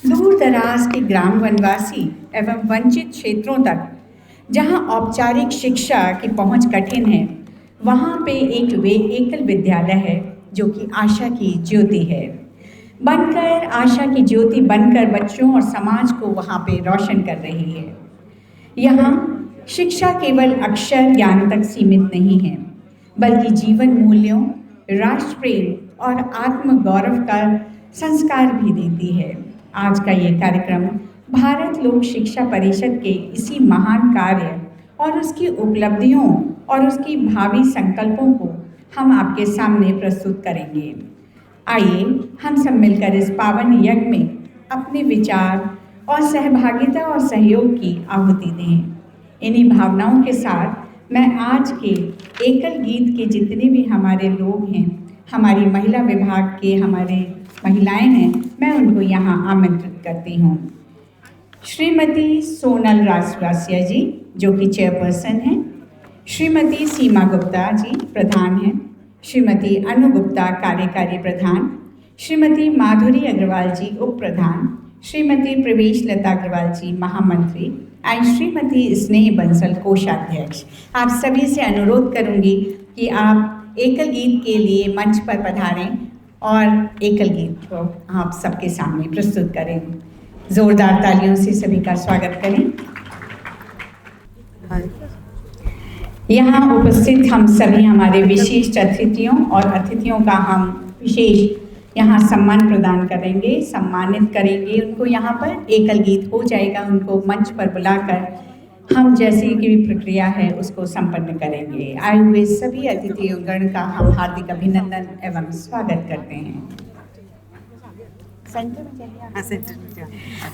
दूर दराज के ग्राम वनवासी एवं वंचित क्षेत्रों तक जहां औपचारिक शिक्षा की पहुंच कठिन है, वहां पे एक एकल विद्यालय है जो कि आशा की ज्योति है। बनकर आशा की ज्योति बनकर बच्चों और समाज को वहां पे रोशन कर रही है। यहाँ शिक्षा केवल अक्षर ज्ञान तक सीमित नहीं है, बल्कि जीवन मूल्यों, राष्ट्र प्रेम और आत्म गौरव का संस्कार भी देती है। आज का ये कार्यक्रम भारत लोक शिक्षा परिषद के इसी महान कार्य और उसकी उपलब्धियों और उसकी भावी संकल्पों को हम आपके सामने प्रस्तुत करेंगे। आइए हम सब मिलकर इस पावन यज्ञ में अपने विचार और सहभागिता और सहयोग की आहुति दें। इन्हीं भावनाओं के साथ मैं आज के एकल गीत के जितने भी हमारे लोग हैं, हमारी महिला विभाग के हमारे महिलाएं हैं, मैं उनको यहाँ आमंत्रित करती हूँ। श्रीमती सोनल राजवासिया जी जो कि चेयरपर्सन हैं, श्रीमती सीमा गुप्ता जी प्रधान हैं, श्रीमती अनु गुप्ता कार्यकारी प्रधान, श्रीमती माधुरी अग्रवाल जी उप प्रधान, श्रीमती प्रवेश लता अग्रवाल जी महामंत्री एंड श्रीमती स्नेह बंसल कोषाध्यक्ष। आप सभी से अनुरोध करूंगी कि आप एकल गीत के लिए मंच पर पधारें और एकल गीत को आप सबके सामने प्रस्तुत करें। जोरदार तालियों से सभी का स्वागत करें। यहाँ उपस्थित हम सभी हमारे विशिष्ट अतिथियों और अतिथियों का हम विशेष यहाँ सम्मान प्रदान करेंगे, सम्मानित करेंगे उनको। यहाँ पर एकल गीत हो जाएगा, उनको मंच पर बुलाकर हम जैसी की प्रक्रिया है उसको संपन्न करेंगे। आए हुए सभी अतिथिगण का हम हार्दिक अभिनंदन एवं स्वागत करते हैं।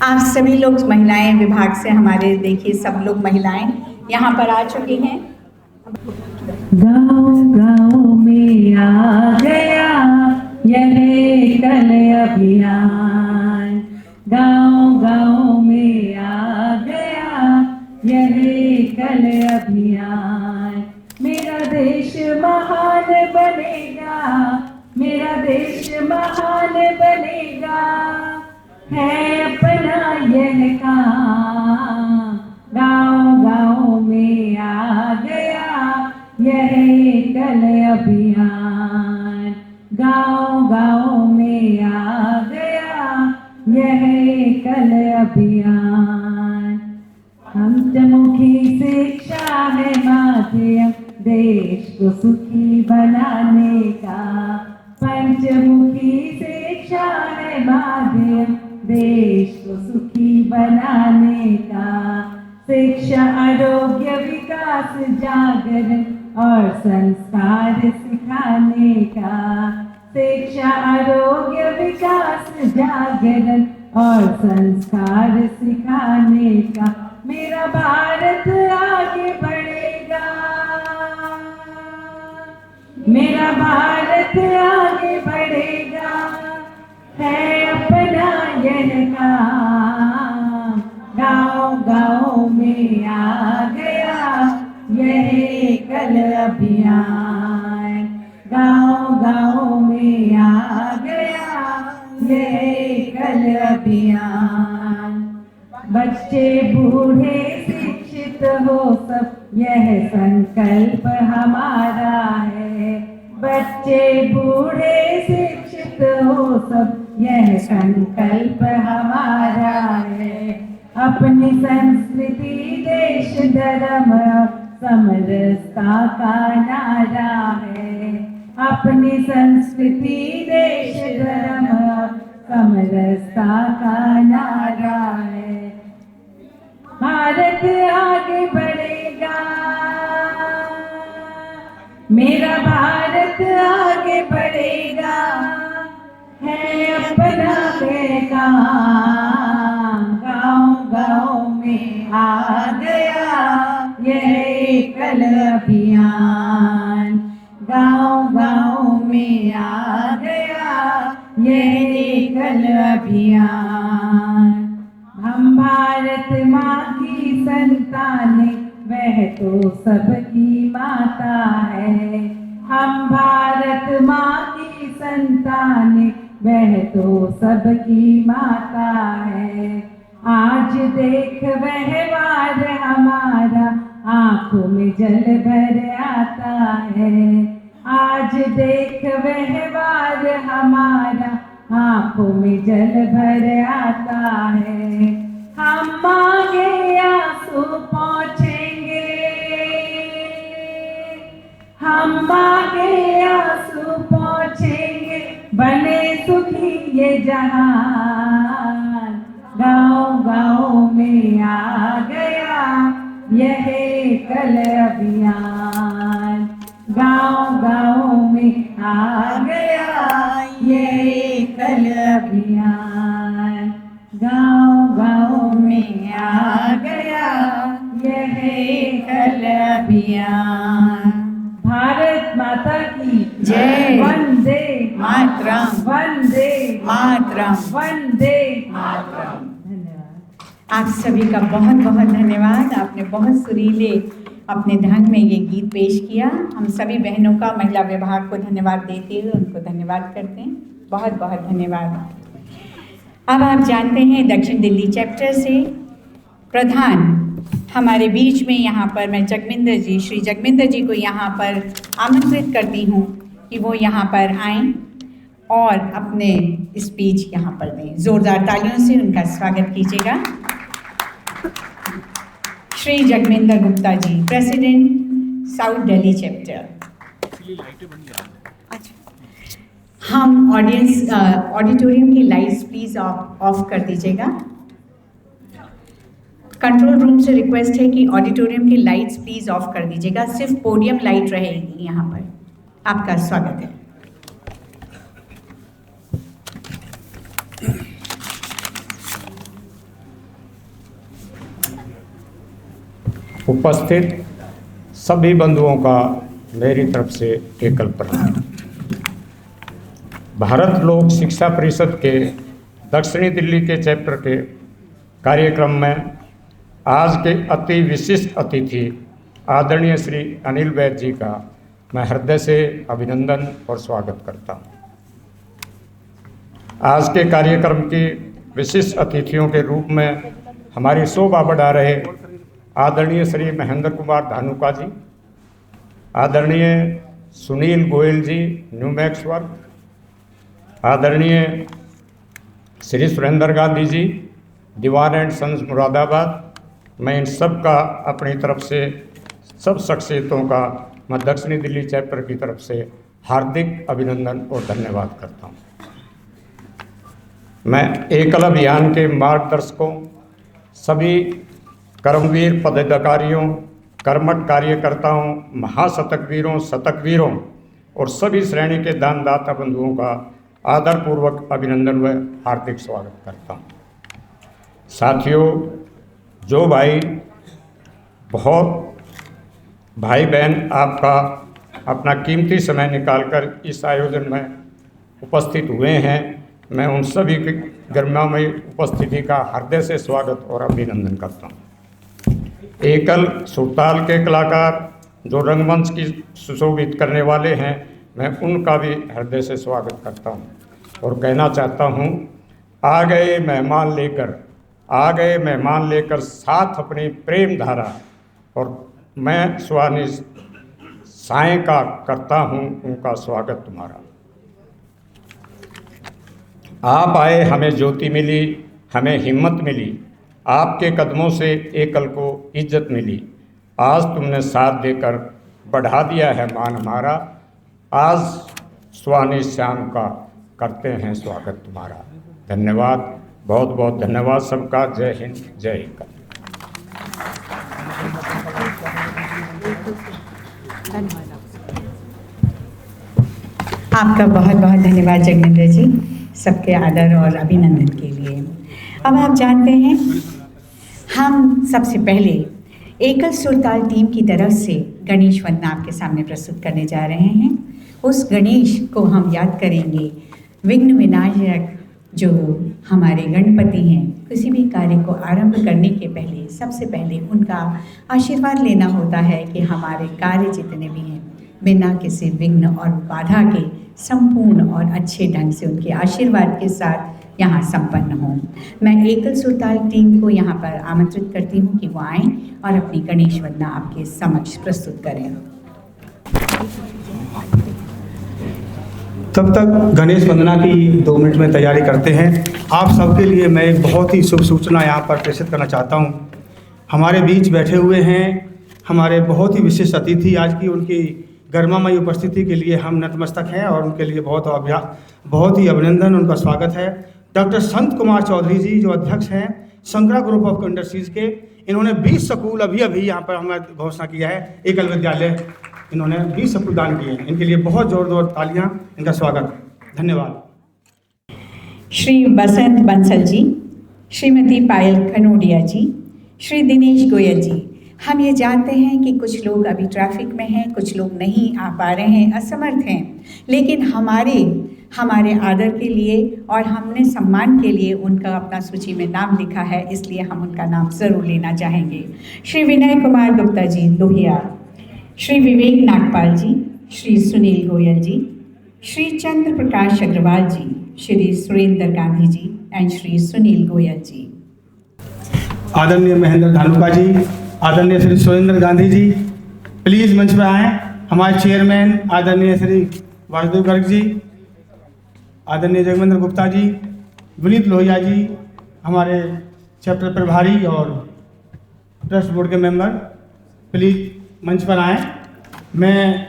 आप सभी लोग महिलाएं विभाग से हमारे देखिए सब लोग महिलाएं यहाँ पर आ चुकी हैं। गाँव गाँव में आ गया यह एकल अभियान, गाँव गाँव में आ गया यह एकल अभियान। मेरा देश महान बनेगा, मेरा देश महान बनेगा, है अपना यह काम। गाँव गाँव में आ गया यह एकल अभियान, गाँव गाँव में आ गया यह एकल अभियान। पंचमुखी शिक्षा है माध्यम देश को सुखी बनाने का, पंचमुखी शिक्षा है माध्यम देश को सुखी बनाने का। शिक्षा आरोग्य विकास जागरण और संस्कार सिखाने का, शिक्षा आरोग्य विकास जागरण और संस्कार सिखाने का। मेरा भारत आगे बढ़ेगा, मेरा भारत आगे बढ़ेगा, है अपना यह काम। गाँव गाँव में आ गया यह एकल अभियान, गाँव गाँव में आ गया यह एकल अभियान। बच्चे बूढ़े शिक्षित हो सब यह संकल्प हमारा है, बच्चे बूढ़े शिक्षित हो सब यह संकल्प हमारा है। अपनी संस्कृति देश धर्म समरसता का नारा है, अपनी संस्कृति देश धर्म समरसता का नारा है। भारत आगे बढ़ेगा, मेरा भारत आगे बढ़ेगा, है अपना काम। गाँव गाँव में आ गया यह एकल अभियान, गाँव गाँव में आ गया यह एकल अभियान। हम भारत माँ की संतान, वह तो सबकी माता है। हम भारत माँ की संतान, वह तो सबकी माता है। देख व्यवहार हमारा आंखों में जल भर आता है। आज देख व्यवहार हमारा आंखों में जल भर आता है। हम मांगे आंसू पहुँचेंगे, हम मांगे आंसू पहुँचेंगे, बने सुखी ये जहान। गाँव गाँव में आ गया यह एकल अभियान। गाँव गाँव में आ गया यह एकल अभियान। गाँव गाँव में आ गया यह एकल अभियान। भारत माता की जय। वंदे मातरम, वंदे मातरम, वंदे मातरम। धन्यवाद। आप सभी का बहुत बहुत धन्यवाद। आपने बहुत सुरीले अपने ढंग में ये गीत पेश किया। हम सभी बहनों का महिला विभाग को धन्यवाद देते हुए उनको धन्यवाद करते हैं। बहुत बहुत धन्यवाद। अब आप जानते हैं दक्षिण दिल्ली चैप्टर से प्रधान हमारे बीच में यहाँ पर मैं जगमिंदर जी, श्री जगमिंदर जी को यहाँ पर आमंत्रित करती हूँ कि वो यहाँ पर आएं और अपने स्पीच यहाँ पर दें। ज़ोरदार तालियों से उनका स्वागत कीजिएगा। Shri Jagminder Gupta ji, president south Delhi chapter. हम ऑडिटोरियम की लाइट्स प्लीज़ ऑफ कर दीजिएगा। कंट्रोल रूम से रिक्वेस्ट है कि ऑडिटोरियम की लाइट्स प्लीज़ ऑफ कर दीजिएगा। सिर्फ पोडियम लाइट रहेगी यहाँ पर। आपका स्वागत है। उपस्थित सभी बंधुओं का मेरी तरफ से एकल प्रणाम। भारत लोक शिक्षा परिषद के दक्षिणी दिल्ली के चैप्टर के कार्यक्रम में आज के अति विशिष्ट अतिथि आदरणीय श्री अनिल वैद्य जी का मैं हृदय से अभिनंदन और स्वागत करता हूँ। आज के कार्यक्रम की विशिष्ट अतिथियों के रूप में हमारी शोभा बढ़ा रहे आदरणीय श्री महेंद्र कुमार धानुका जी, आदरणीय सुनील गोयल जी न्यूमैक्स वर्क, आदरणीय श्री सुरेंद्र गांधी जी दीवान एंड सन्स मुरादाबाद। मैं इन सब का अपनी तरफ से सब शख्सियतों का मैं दक्षिणी दिल्ली चैप्टर की तरफ से हार्दिक अभिनंदन और धन्यवाद करता हूँ। मैं एकल अभियान के मार्गदर्शकों, सभी कर्मवीर पदाधिकारियों, कर्मठ कार्यकर्ताओं, महाशतकवीरों, शतकवीरों और सभी श्रेणी के दानदाता बंधुओं का आदरपूर्वक अभिनंदन व हार्दिक स्वागत करता हूँ। साथियों, जो भाई बहन आपका अपना कीमती समय निकालकर इस आयोजन में उपस्थित हुए हैं, मैं उन सभी की गरिमामयी उपस्थिति का हृदय से स्वागत और अभिनंदन करता हूँ। एकल सुरताल के कलाकार जो रंगमंच की सुशोभित करने वाले हैं, मैं उनका भी हृदय से स्वागत करता हूँ और कहना चाहता हूँ, आ गए मेहमान लेकर साथ अपनी प्रेम धारा, और मैं स्वामी साईं का करता हूँ उनका स्वागत तुम्हारा। आप आए, हमें ज्योति मिली, हमें हिम्मत मिली, आपके कदमों से एकल को इज्जत मिली। आज तुमने साथ देकर बढ़ा दिया है मान हमारा, आज स्वामी श्याम का करते हैं स्वागत तुम्हारा। धन्यवाद, बहुत बहुत धन्यवाद सबका। जय हिंद, जय एकल। आपका बहुत बहुत धन्यवाद जगमिंदर जी, सबके आदर और अभिनंदन के लिए। अब आप जानते हैं, हम सबसे पहले एकल सुरताल टीम की तरफ से गणेश वंदना आपके सामने प्रस्तुत करने जा रहे हैं। उस गणेश को हम याद करेंगे, विघ्न विनायक जो हमारे गणपति हैं। किसी भी कार्य को आरंभ करने के पहले सबसे पहले उनका आशीर्वाद लेना होता है कि हमारे कार्य जितने भी हैं बिना किसी विघ्न और बाधा के संपूर्ण और अच्छे ढंग से उनके आशीर्वाद के साथ यहाँ संपन्न हों। मैं एकल सुरताल टीम को यहाँ पर आमंत्रित करती हूँ कि वो आएँ और अपनी गणेश वंदना आपके समक्ष प्रस्तुत करें। तब तक गणेश वंदना की 2 मिनट में तैयारी करते हैं। आप सबके लिए मैं एक बहुत ही शुभ सूचना यहाँ पर प्रेषित करना चाहता हूँ। हमारे बीच बैठे हुए हैं हमारे बहुत ही विशिष्ट अतिथि। आज की उनकी गरिमामयी उपस्थिति के लिए हम नतमस्तक हैं और उनके लिए बहुत ही अभिनंदन, उनका स्वागत है। डॉक्टर संत कुमार चौधरी जी जो अध्यक्ष हैं शंकरा ग्रुप ऑफ इंडस्ट्रीज के, इन्होंने 20 स्कूल अभी यहाँ पर हमें घोषणा किया है, एकल विद्यालय इन्होंने 20 स्कूल दान किए हैं। इनके लिए बहुत जोरदार तालियां, इनका स्वागत, धन्यवाद। श्री बसंत बंसल जी, श्रीमती पायल खनोडिया जी, श्री दिनेश गोयल जी। हम ये जानते हैं कि कुछ लोग अभी ट्रैफिक में हैं, कुछ लोग नहीं आ पा रहे हैं, असमर्थ हैं, लेकिन हमारे आदर के लिए और हमने सम्मान के लिए उनका अपना सूची में नाम लिखा है, इसलिए हम उनका नाम ज़रूर लेना चाहेंगे। श्री विनय कुमार गुप्ता जी लोहिया, श्री विवेक नागपाल जी, श्री सुनील गोयल जी, श्री चंद्र प्रकाश अग्रवाल जी, श्री सुरेंद्र गांधी जी एंड श्री सुनील गोयल जी। आदरणीय महेंद्र धानुका जी, आदरणीय श्री सुरेंद्र गांधी जी, प्लीज़ मंच पर आएँ। हमारे चेयरमैन आदरणीय श्री वासुदेव गर्ग जी, आदरणीय जगमेंद्र गुप्ता जी, विनीत लोहिया जी, हमारे चैप्टर प्रभारी और ट्रस्ट बोर्ड के मेंबर, प्लीज़ मंच पर आएँ। मैं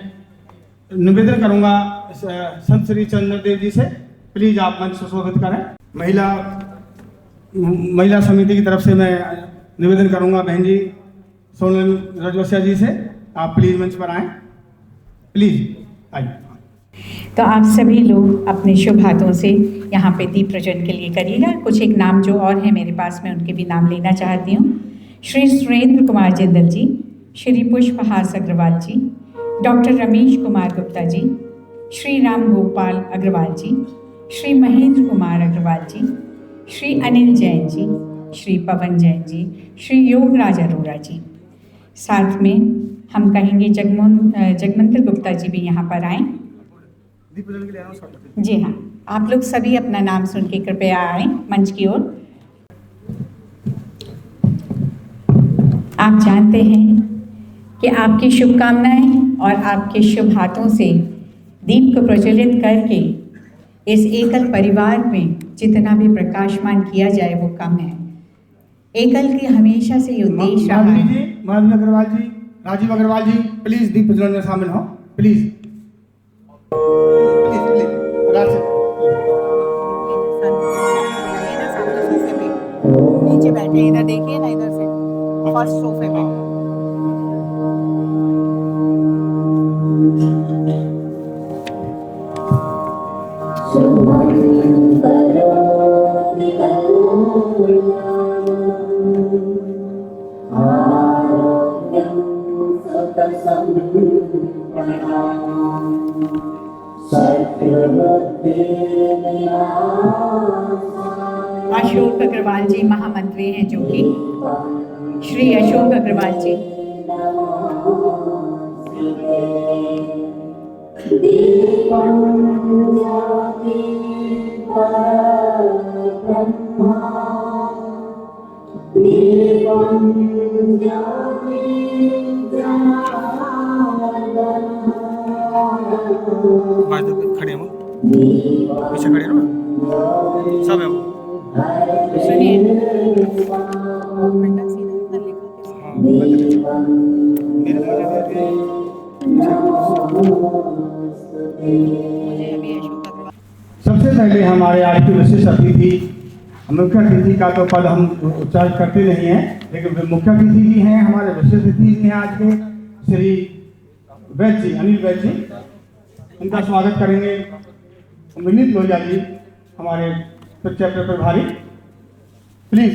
निवेदन करूंगा संत श्री चंद्रदेव जी से, प्लीज़ आप मंच सुशोभित करें। महिला समिति की तरफ से मैं निवेदन करूंगा बहन जी सोनल रजवसिया जी से, आप प्लीज़ मंच पर आएँ, प्लीज़ आइए। तो आप सभी लोग अपने शुभ हाथों से यहाँ पे दीप प्रज्वलन के लिए करिएगा। कुछ एक नाम जो और हैं मेरे पास, मैं उनके भी नाम लेना चाहती हूँ। श्री सुरेंद्र कुमार जिंदल जी, श्री पुष्पहास अग्रवाल जी, डॉक्टर रमेश कुमार गुप्ता जी, श्री राम गोपाल अग्रवाल जी, श्री महेंद्र कुमार अग्रवाल जी, श्री अनिल जैन जी, श्री पवन जैन जी, श्री योगराज अरोड़ा जी। साथ में हम कहेंगे जगमंत्र गुप्ता जी भी यहाँ पर आएँ। जी हाँ, आप लोग सभी अपना नाम सुन के कृपया आएँ मंच की ओर। आप जानते हैं कि आपकी शुभकामनाएं और आपके शुभ हाथों से दीप को प्रज्वलित करके इस एकल परिवार में जितना भी प्रकाशमान किया जाए वो कम है। एकल के हमेशा से ये उद्देश्य रहा है। माधवी अग्रवाल जी, राजीव अग्रवाल जी, प्लीज़ दीप प्रज्वलन में शामिल हो, प्लीज़। नीचे बैठे, इधर देखिए ना, इधर से फर्स्ट सोफे पे। अशोक अग्रवाल जी महामंत्री हैं, जो कि श्री अशोक अग्रवाल जी। खड़े हो, पीछे खड़े हो, सब है वो। सुनिए, सबसे पहले हमारे आज के विशिष्ट अतिथि, मुख्य अतिथि का तो पद हम उच्चार करते नहीं हैं, लेकिन मुख्य अतिथि भी हैं, हमारे विशिष्ट अतिथि भी हैं आज के, श्री वैद्य जी, अनिल वैद्य जी, उनका स्वागत करेंगे। विनीत लोहिया जी, हमारे चैप्टर प्रभारी, प्लीज।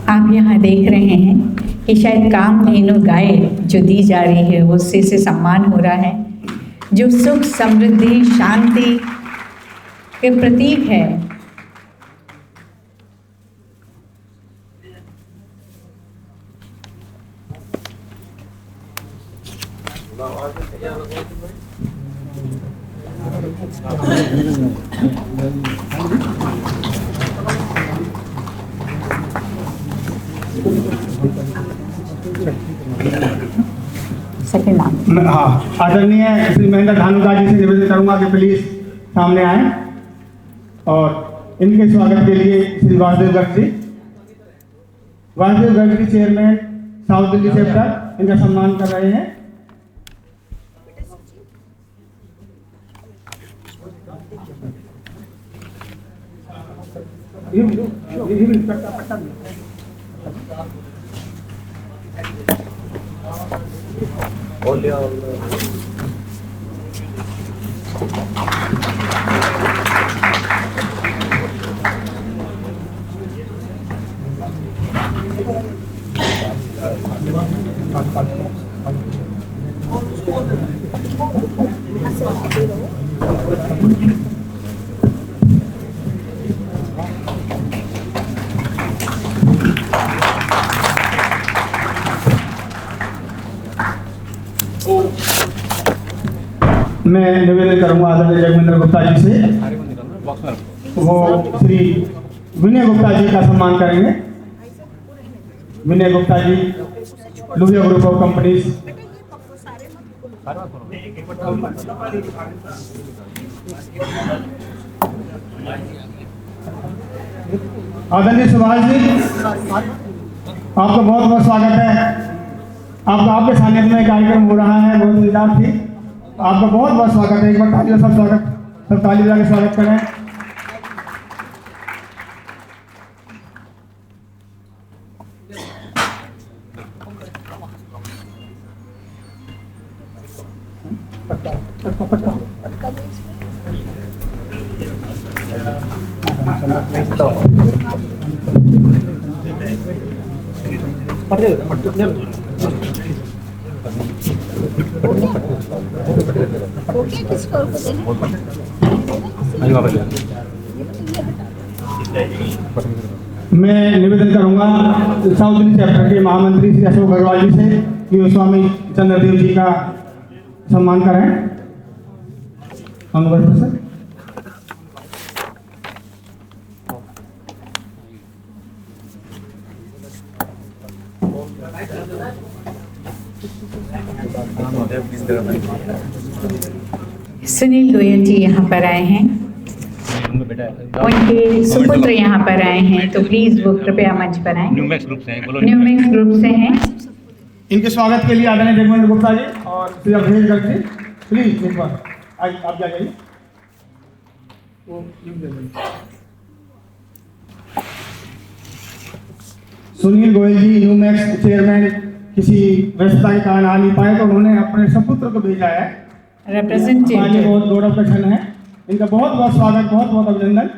आप यहाँ देख रहे हैं कि शायद कामधेनु गाय जो दी जा रही है उससे सम्मान हो रहा है, जो सुख समृद्धि शांति के प्रतीक है। सेकंड नाम। हाँ, आदरणीय श्री महेंद्र धानुका जी से निवेदन करूंगा कि प्लीज सामने आए और इनके स्वागत के लिए Shri Vasudev Garg ji, chairman south Delhi chapter, इनका सम्मान कर रहे हैं। मैं निवेदन करूंगा आदरणीय जगमेंद्र गुप्ता जी से, वो श्री विनय गुप्ता जी का सम्मान करेंगे। विनय Gupta ji, लुहिया group of companies. आदरणीय सुभाष जी, आपका बहुत बहुत स्वागत है। आपके सानिध्य में कार्यक्रम हो रहा है, बहुत मजेदार थी। आपका बहुत बहुत स्वागत है। एक बार ताली सब ताली बजा के स्वागत करें। मैं निवेदन करूंगा साउथ दिल्ली चैप्टर के महामंत्री श्री अशोक अग्रवाल जी से कि वो स्वामी चंद्रदेव जी का सम्मान करें। सर सुनील गोयल जी यहाँ पर आए हैं, उनके सुपुत्र यहाँ पर आए हैं, तो प्लीज वो कृपया मंच पर आए। न्यूमैक्स ग्रुप से हैं। इनके स्वागत के लिए आदरणीय जगमेंद्र गुप्ता जी और श्री अवधेश गर्ग जी, प्लीज एक बार आप जा जाइए। सुनील गोयल जी न्यूमैक्स चेयरमैन किसी व्यस्तता के कारण आ नहीं पाए, तो उन्होंने अपने सपुत्र को भेजा है। रिप्रेजेंटेटिव बहुत गौरव का क्षण है। इनका बहुत बहुत स्वागत, बहुत बहुत अभिनंदन।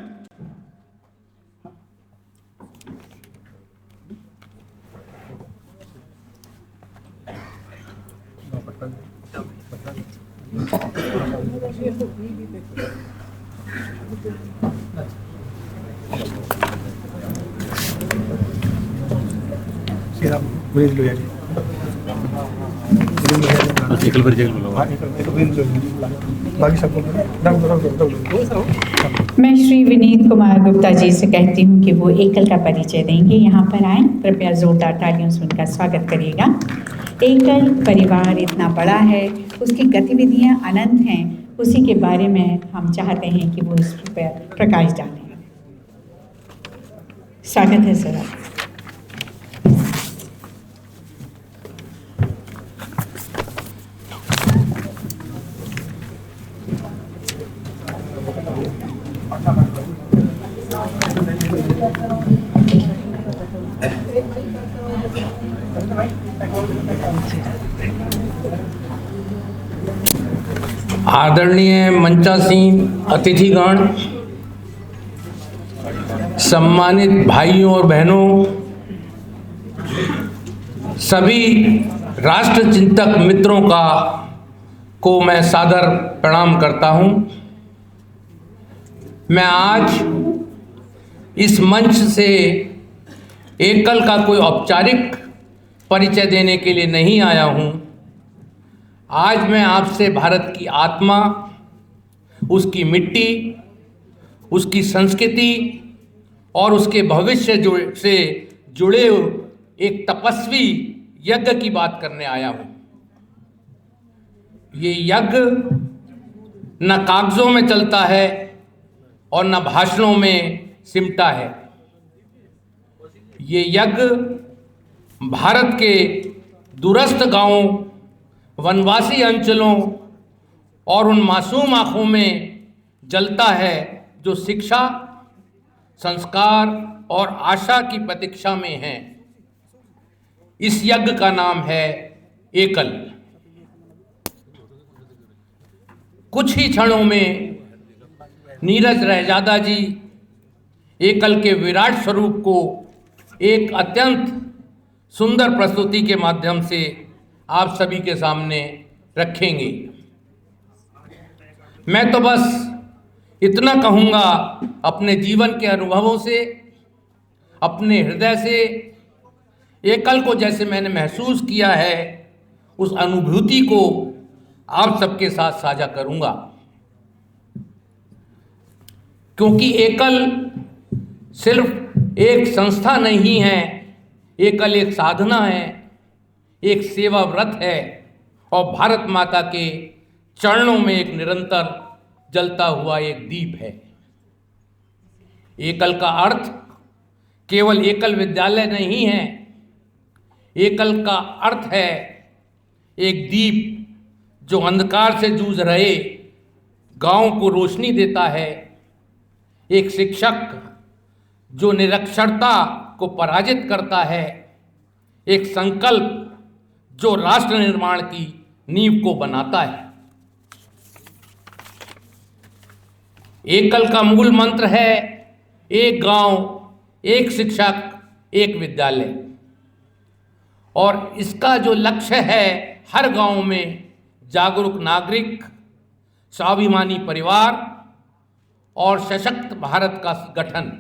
मैं श्री विनीत कुमार गुप्ता जी से कहती हूँ कि वो एकल का परिचय देंगे। यहाँ पर आए, कृपया जोरदार तालियों से उनका स्वागत करिएगा। एकल परिवार इतना बड़ा है, उसकी गतिविधियाँ अनंत हैं, उसी के बारे में हम चाहते हैं कि वो इस पर प्रकाश डालें। स्वागत है सर। आदरणीय मंचासीन अतिथिगण, सम्मानित भाइयों और बहनों, सभी राष्ट्र चिंतक मित्रों को मैं सादर प्रणाम करता हूं। मैं आज इस मंच से एकल का कोई औपचारिक परिचय देने के लिए नहीं आया हूं। आज मैं आपसे भारत की आत्मा, उसकी मिट्टी, उसकी संस्कृति और उसके भविष्य से जुड़े एक तपस्वी यज्ञ की बात करने आया हूँ। ये यज्ञ न कागजों में चलता है और न भाषणों में सिमटा है। ये यज्ञ भारत के दूरस्थ गांवों, वनवासी अंचलों और उन मासूम आँखों में जलता है जो शिक्षा, संस्कार और आशा की प्रतीक्षा में हैं। इस यज्ञ का नाम है एकल। कुछ ही क्षणों में नीरज रहजादा जी एकल के विराट स्वरूप को एक अत्यंत सुंदर प्रस्तुति के माध्यम से आप सभी के सामने रखेंगे। मैं तो बस इतना कहूँगा, अपने जीवन के अनुभवों से, अपने हृदय से एकल को जैसे मैंने महसूस किया है, उस अनुभूति को आप सबके साथ साझा करूँगा। क्योंकि एकल सिर्फ एक संस्था नहीं है, एकल एक साधना है, एक सेवा व्रत है और भारत माता के चरणों में एक निरंतर जलता हुआ एक दीप है। एकल का अर्थ केवल एकल विद्यालय नहीं है। एकल का अर्थ है एक दीप जो अंधकार से जूझ रहे गांव को रोशनी देता है, एक शिक्षक जो निरक्षरता को पराजित करता है, एक संकल्प जो राष्ट्र निर्माण की नींव को बनाता है। एकल का मूल मंत्र है एक गांव, एक शिक्षक, एक विद्यालय। और इसका जो लक्ष्य है, हर गांव में जागरूक नागरिक, स्वाभिमानी परिवार और सशक्त भारत का गठन।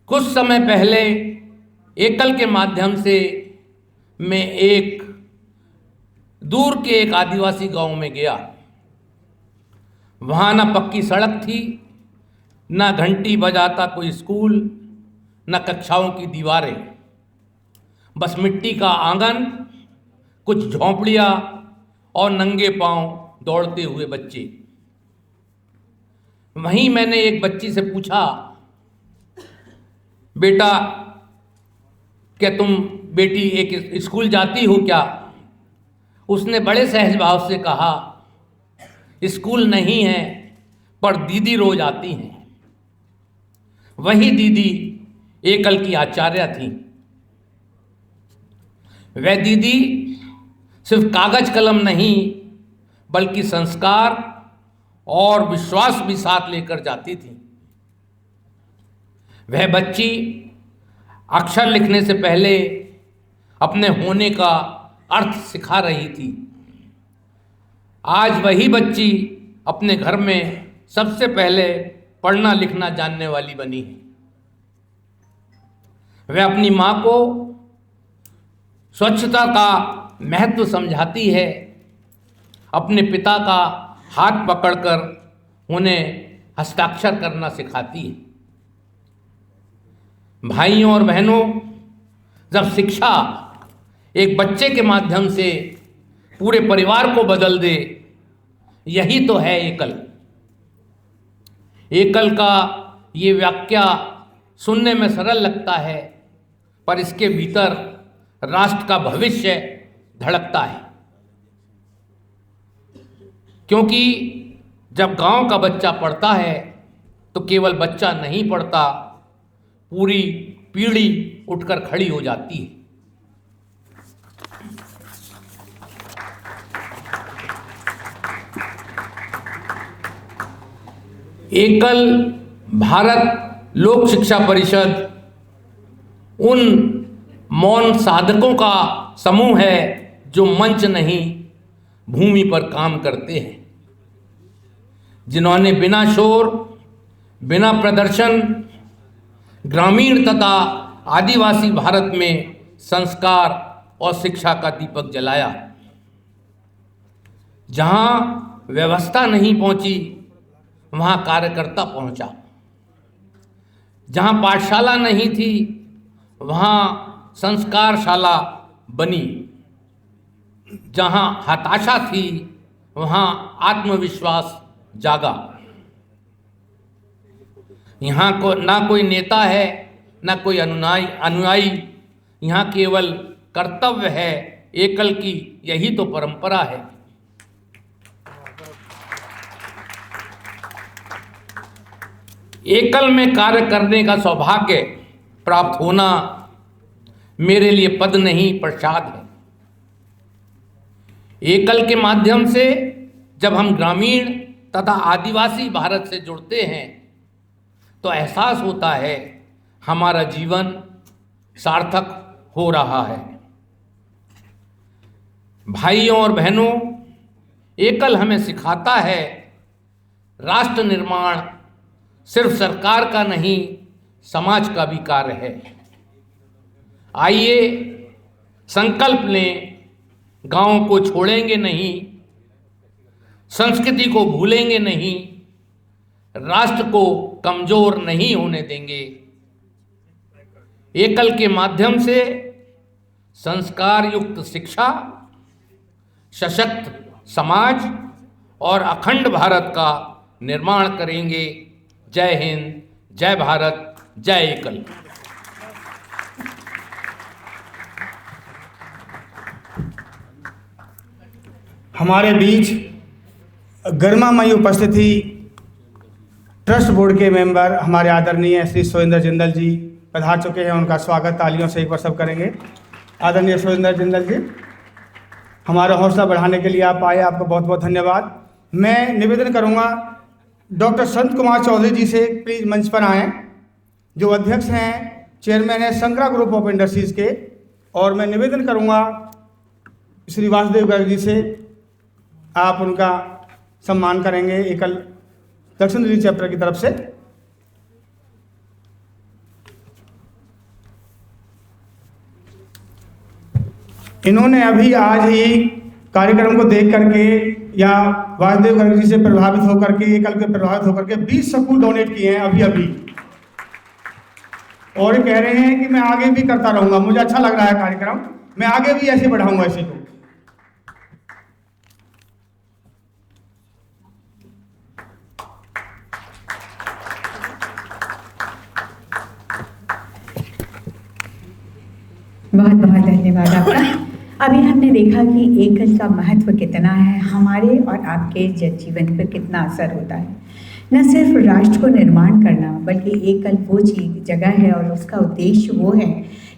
कुछ समय पहले एकल के माध्यम से मैं एक दूर के एक आदिवासी गांव में गया। वहाँ न पक्की सड़क थी, न घंटी बजाता कोई स्कूल, न कक्षाओं की दीवारें, बस मिट्टी का आंगन, कुछ झोंपड़ियाँ और नंगे पांव दौड़ते हुए बच्चे। वहीं मैंने एक बच्ची से पूछा, बेटा क्या तुम बेटी एक स्कूल जाती हो क्या? उसने बड़े सहज भाव से कहा, स्कूल नहीं है पर दीदी रोज आती हैं। वही दीदी एकल की आचार्य थी। वह दीदी सिर्फ कागज कलम नहीं बल्कि संस्कार और विश्वास भी साथ लेकर जाती थी। वह बच्ची अक्षर लिखने से पहले अपने होने का अर्थ सिखा रही थी। आज वही बच्ची अपने घर में सबसे पहले पढ़ना लिखना जानने वाली बनी है। वह अपनी माँ को स्वच्छता का महत्व समझाती है, अपने पिता का हाथ पकड़कर उन्हें हस्ताक्षर करना सिखाती है। भाइयों और बहनों, जब शिक्षा एक बच्चे के माध्यम से पूरे परिवार को बदल दे, यही तो है एकल। एकल का ये व्याख्या सुनने में सरल लगता है, पर इसके भीतर राष्ट्र का भविष्य धड़कता है। क्योंकि जब गांव का बच्चा पढ़ता है तो केवल बच्चा नहीं पढ़ता, पूरी पीढ़ी उठकर खड़ी हो जाती है। एकल भारत लोक शिक्षा परिषद उन मौन साधकों का समूह है जो मंच नहीं भूमि पर काम करते हैं, जिन्होंने बिना शोर, बिना प्रदर्शन, ग्रामीण तथा आदिवासी भारत में संस्कार और शिक्षा का दीपक जलाया। जहां व्यवस्था नहीं पहुंची वहां कार्यकर्ता पहुंचा। जहां पाठशाला नहीं थी वहां संस्कारशाला बनी। जहां हताशा थी वहां आत्मविश्वास जागा। यहाँ को ना कोई नेता है ना कोई अनुयायी, यहाँ केवल कर्तव्य है एकल की, यही तो परंपरा है। एकल में कार्य करने का सौभाग्य प्राप्त होना मेरे लिए पद नहीं प्रसाद है। एकल के माध्यम से जब हम ग्रामीण तथा आदिवासी भारत से जुड़ते हैं तो एहसास होता है हमारा जीवन सार्थक हो रहा है। भाइयों और बहनों, एकल हमें सिखाता है राष्ट्र निर्माण सिर्फ सरकार का नहीं, समाज का भी कार्य है। आइए संकल्प लें, गांव को छोड़ेंगे नहीं, संस्कृति को भूलेंगे नहीं, राष्ट्र को कमजोर नहीं होने देंगे। एकल के माध्यम से संस्कार युक्त शिक्षा, सशक्त समाज और अखंड भारत का निर्माण करेंगे। जय हिंद, जय भारत, जय एकल। हमारे बीच गरिमामयी उपस्थिति ट्रस्ट बोर्ड के मेंबर हमारे आदरणीय श्री सुरेंद्र जिंदल जी पधार चुके हैं। उनका स्वागत तालियों से एक बार सब करेंगे। आदरणीय सुरेंद्र जिंदल जी, हमारा हौसला बढ़ाने के लिए आप आए, आपका बहुत बहुत धन्यवाद। मैं निवेदन करूंगा डॉक्टर संत कुमार चौधरी जी से प्लीज़ मंच पर आएँ, जो अध्यक्ष हैं, चेयरमैन हैं शंकरा ग्रुप ऑफ इंडस्ट्रीज़ के। और मैं निवेदन करूंगा श्री वासुदेव गर्ग जी से, आप उनका सम्मान करेंगे एकल दक्षिण दिल्ली चैप्टर की तरफ से। इन्होंने अभी आज ही कार्यक्रम को देख करके या वासुदेव गर्ग जी से प्रभावित होकर के, एकल के प्रभावित होकर के 20 स्कूल डोनेट किए हैं अभी। और कह रहे हैं कि मैं आगे भी करता रहूंगा, मुझे अच्छा लग रहा है कार्यक्रम, मैं आगे भी ऐसे बढ़ाऊंगा इसी को। बहुत बहुत धन्यवाद आपका। अभी हमने देखा कि एकल का महत्व कितना है, हमारे और आपके जीवन पर कितना असर होता है। न सिर्फ राष्ट्र को निर्माण करना, बल्कि एकल वो जगह है और उसका उद्देश्य वो है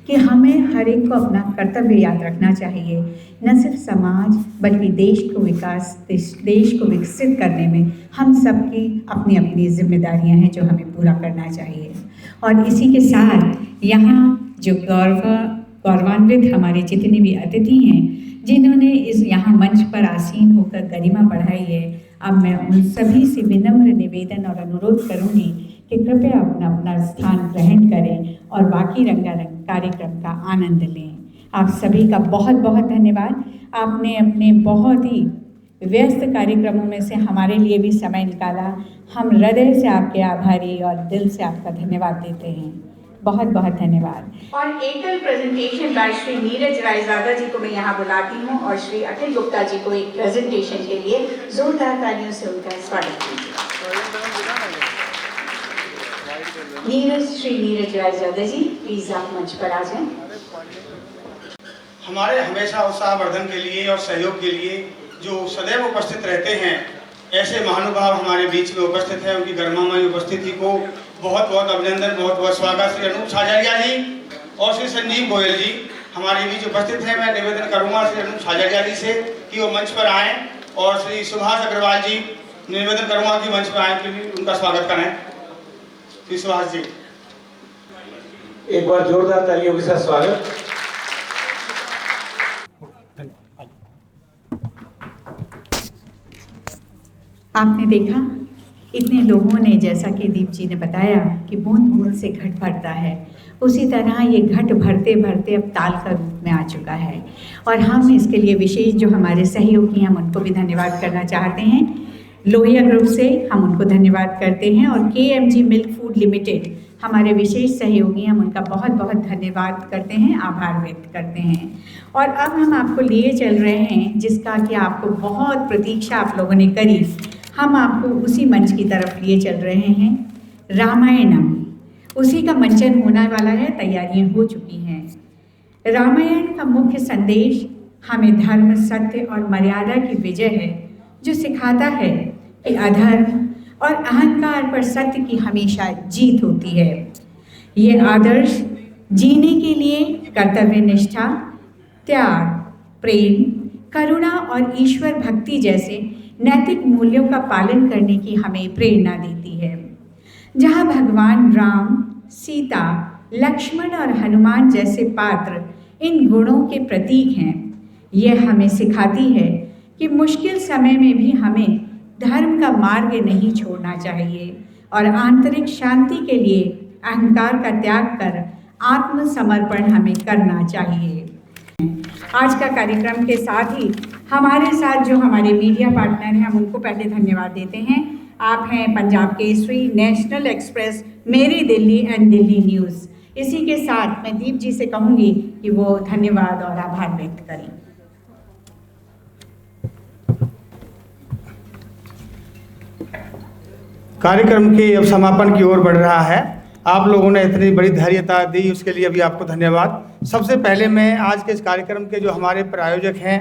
कि हमें हर एक को अपना कर्तव्य याद रखना चाहिए। न सिर्फ समाज बल्कि देश को विकसित करने में हम सबकी अपनी अपनी जिम्मेदारियां हैं जो हमें पूरा करना चाहिए। और इसी के साथ यहाँ जो गौरवान्वित हमारे जितने भी अतिथि हैं जिन्होंने इस यहाँ मंच पर आसीन होकर गरिमा बढ़ाई है, अब मैं उन सभी से विनम्र निवेदन और अनुरोध करूँगी कि कृपया अपना अपना स्थान ग्रहण करें और बाकी रंगारंग कार्यक्रम का आनंद लें। आप सभी का बहुत बहुत धन्यवाद। आपने अपने बहुत ही व्यस्त कार्यक्रमों में से हमारे लिए भी समय निकाला। हम हृदय से आपके आभारी और दिल से आपका धन्यवाद देते हैं। बहुत बहुत धन्यवाद। और एकल प्रेजेंटेशन बाय श्री नीरज रायजादा जी को मैं यहाँ बुलाती हूँ और श्री अखिल गुप्ता जी को एक प्रेजेंटेशन के लिए जोरदार तालियों से उनका स्वागत कीजिए। श्री नीरज रायजादा जी, प्लीज आप मंच पर आ जाएं। हमारे हमेशा उत्साहवर्धन के लिए और सहयोग के लिए जो सदैव उपस्थित रहते हैं, ऐसे महानुभाव हमारे बीच में उपस्थित हैं। उनकी गरिमामयी उपस्थिति को बहुत बहुत अभिनंदन, बहुत बहुत स्वागत। श्री अनूप साजरिया जी और श्री संजीव गोयल जी हमारे बीच उपस्थित हैं। मैं निवेदन करूंगा श्री अनूप साजरिया जी से कि वो मंच पर आएँ, और श्री सुभाष अग्रवाल जी निवेदन करूंगा कि मंच पर आएँ, कि उनका स्वागत करें। श्री सुभाष जी, एक बार जोरदार तालियों के साथ स्वागत। आपने देखा इतने लोगों ने, जैसा कि दीप जी ने बताया कि बूंद बूंद से घट भरता है, उसी तरह ये घट भरते भरते अब ताल का रूप में आ चुका है। और हम इसके लिए विशेष जो हमारे सहयोगी हैं हम उनको भी धन्यवाद करना चाहते हैं। लोहिया ग्रुप से हम उनको धन्यवाद करते हैं और KMG मिल्क फूड लिमिटेड हमारे विशेष सहयोगी, हम उनका बहुत बहुत धन्यवाद करते हैं, आभार व्यक्त करते हैं। और अब हम आपको लिए चल रहे हैं जिसका कि आपको बहुत प्रतीक्षा आप लोगों ने करी, हम आपको उसी मंच की तरफ लिए चल रहे हैं। रामायणम, उसी का मंचन होने वाला है, तैयारियां हो चुकी हैं। रामायण का मुख्य संदेश हमें धर्म, सत्य और मर्यादा की विजय है, जो सिखाता है कि अधर्म और अहंकार पर सत्य की हमेशा जीत होती है। ये आदर्श जीने के लिए कर्तव्य निष्ठा, त्याग, प्रेम, करुणा और ईश्वर भक्ति जैसे नैतिक मूल्यों का पालन करने की हमें प्रेरणा देती है। जहाँ भगवान राम, सीता, लक्ष्मण और हनुमान जैसे पात्र इन गुणों के प्रतीक हैं, यह हमें सिखाती है कि मुश्किल समय में भी हमें धर्म का मार्ग नहीं छोड़ना चाहिए और आंतरिक शांति के लिए अहंकार का त्याग कर आत्मसमर्पण हमें करना चाहिए। आज का कार्यक्रम के साथ ही हमारे साथ जो हमारे मीडिया पार्टनर हैं हम उनको पहले धन्यवाद देते हैं। आप हैं पंजाब केसरी, नेशनल एक्सप्रेस, मेरी दिल्ली एंड दिल्ली न्यूज़। इसी के साथ मैं दीप जी से कहूँगी कि वो धन्यवाद और आभार व्यक्त करें। कार्यक्रम के अब समापन की ओर बढ़ रहा है। आप लोगों ने इतनी बड़ी धैर्यता दी, उसके लिए भी आपको धन्यवाद। सबसे पहले मैं आज के इस कार्यक्रम के जो हमारे प्रायोजक हैं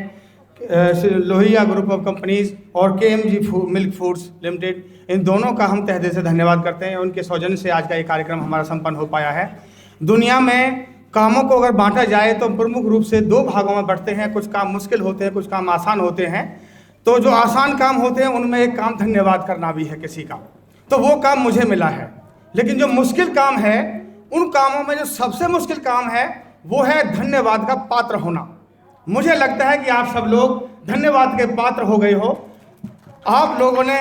लोहिया ग्रुप ऑफ कंपनीज और KMG मिल्क फूड्स लिमिटेड, इन दोनों का हम तहे दिल से धन्यवाद करते हैं। उनके सौजन्य से आज का ये कार्यक्रम हमारा संपन्न हो पाया है। दुनिया में कामों को अगर बांटा जाए तो प्रमुख रूप से दो भागों में बढ़ते हैं। कुछ काम मुश्किल होते हैं, कुछ काम आसान होते हैं। तो जो आसान काम होते हैं उनमें एक काम धन्यवाद करना भी है किसी का, तो वो काम मुझे मिला है। लेकिन जो मुश्किल काम है, उन कामों में जो सबसे मुश्किल काम है वो है धन्यवाद का पात्र होना। मुझे लगता है कि आप सब लोग धन्यवाद के पात्र हो गए हो। आप लोगों ने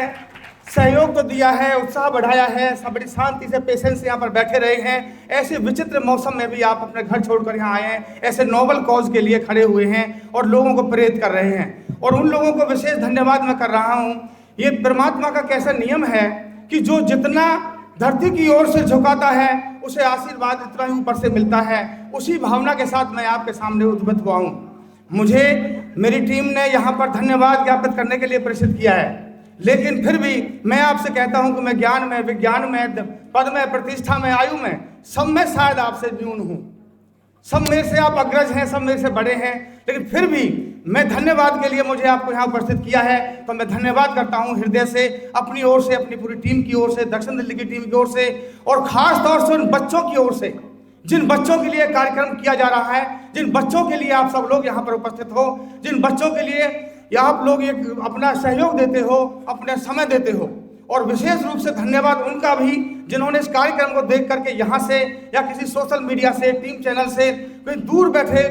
सहयोग तो दिया है, उत्साह बढ़ाया है, सब बड़ी शांति से पेशेंस से यहाँ पर बैठे रहे हैं। ऐसे विचित्र मौसम में भी आप अपने घर छोड़कर यहाँ आए हैं, ऐसे नोबल कॉज के लिए खड़े हुए हैं और लोगों को प्रेरित कर रहे हैं। और उन लोगों को विशेष धन्यवाद मैं कर रहा हूँ। ये परमात्मा का कैसा नियम है कि जो जितना धरती की ओर से झुकाता है उसे आशीर्वाद इतना ही ऊपर से मिलता है। उसी भावना के साथ मैं आपके सामने उद्भूत हुआ हूँ। मुझे मेरी टीम ने यहाँ पर धन्यवाद ज्ञापित करने के लिए प्रेषित किया है, लेकिन फिर भी मैं आपसे कहता हूँ कि मैं ज्ञान में, विज्ञान में, पद में, प्रतिष्ठा में, आयु में, सब में शायद आपसे न्यून हूँ। सब मेरे से आप अग्रज हैं, सब मेरे से बड़े हैं, लेकिन फिर भी मैं धन्यवाद के लिए मुझे आपको यहाँ उपस्थित किया है तो मैं धन्यवाद करता हूँ हृदय से, अपनी ओर से, अपनी पूरी टीम की ओर से, दक्षिण दिल्ली की टीम की ओर से, और ख़ास तौर से उन बच्चों की ओर से जिन बच्चों के लिए कार्यक्रम किया जा रहा है, जिन बच्चों के लिए आप सब लोग यहाँ पर उपस्थित हो, जिन बच्चों के लिए या आप लोग एक अपना सहयोग देते हो, अपना समय देते हो। और विशेष रूप से धन्यवाद उनका भी जिन्होंने इस कार्यक्रम को देख करके यहाँ से या किसी सोशल मीडिया से, टीम चैनल से, कोई दूर बैठे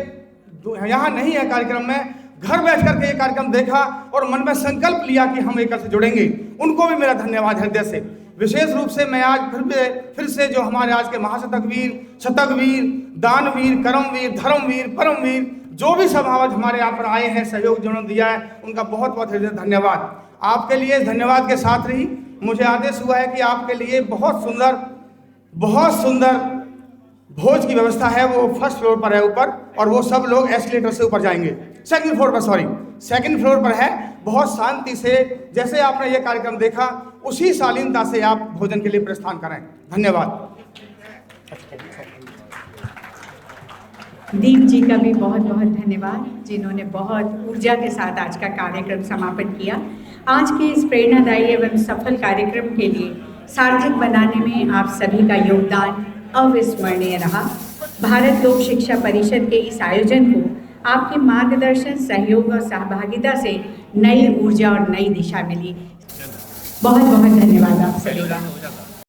यहाँ नहीं है कार्यक्रम में, घर बैठ करके ये कार्यक्रम देखा और मन में संकल्प लिया कि हम एकल से जुड़ेंगे, उनको भी मेरा धन्यवाद हृदय से। विशेष रूप से मैं आज फिर से जो हमारे आज के महाशतकवीर, शतकवीर, दानवीर, कर्मवीर, धर्मवीर, परमवीर, जो भी सब हमारे यहाँ पर आए हैं, सहयोग जिन्होंने दिया है, उनका बहुत बहुत हृदय धन्यवाद। आपके लिए इस धन्यवाद के साथ ही मुझे आदेश हुआ है कि आपके लिए बहुत सुंदर भोज की व्यवस्था है। वो फर्स्ट फ्लोर पर है ऊपर, और वो सब लोग एस्केलेटर से ऊपर जाएंगे। सेकंड फ्लोर पर है। बहुत शांति से, जैसे आपने ये कार्यक्रम देखा उसी शालीनता से आप भोजन के लिए प्रस्थान करें। धन्यवाद। दीप जी का भी बहुत बहुत धन्यवाद, जिन्होंने बहुत ऊर्जा के साथ आज का कार्यक्रम समापन किया। आज के इस प्रेरणादायी एवं सफल कार्यक्रम के लिए सार्थक बनाने में आप सभी का योगदान अविस्मरणीय रहा। भारत लोक शिक्षा परिषद के इस आयोजन को आपके मार्गदर्शन, सहयोग और सहभागिता से नई ऊर्जा और नई दिशा मिली। बहुत बहुत धन्यवाद आप सभी का।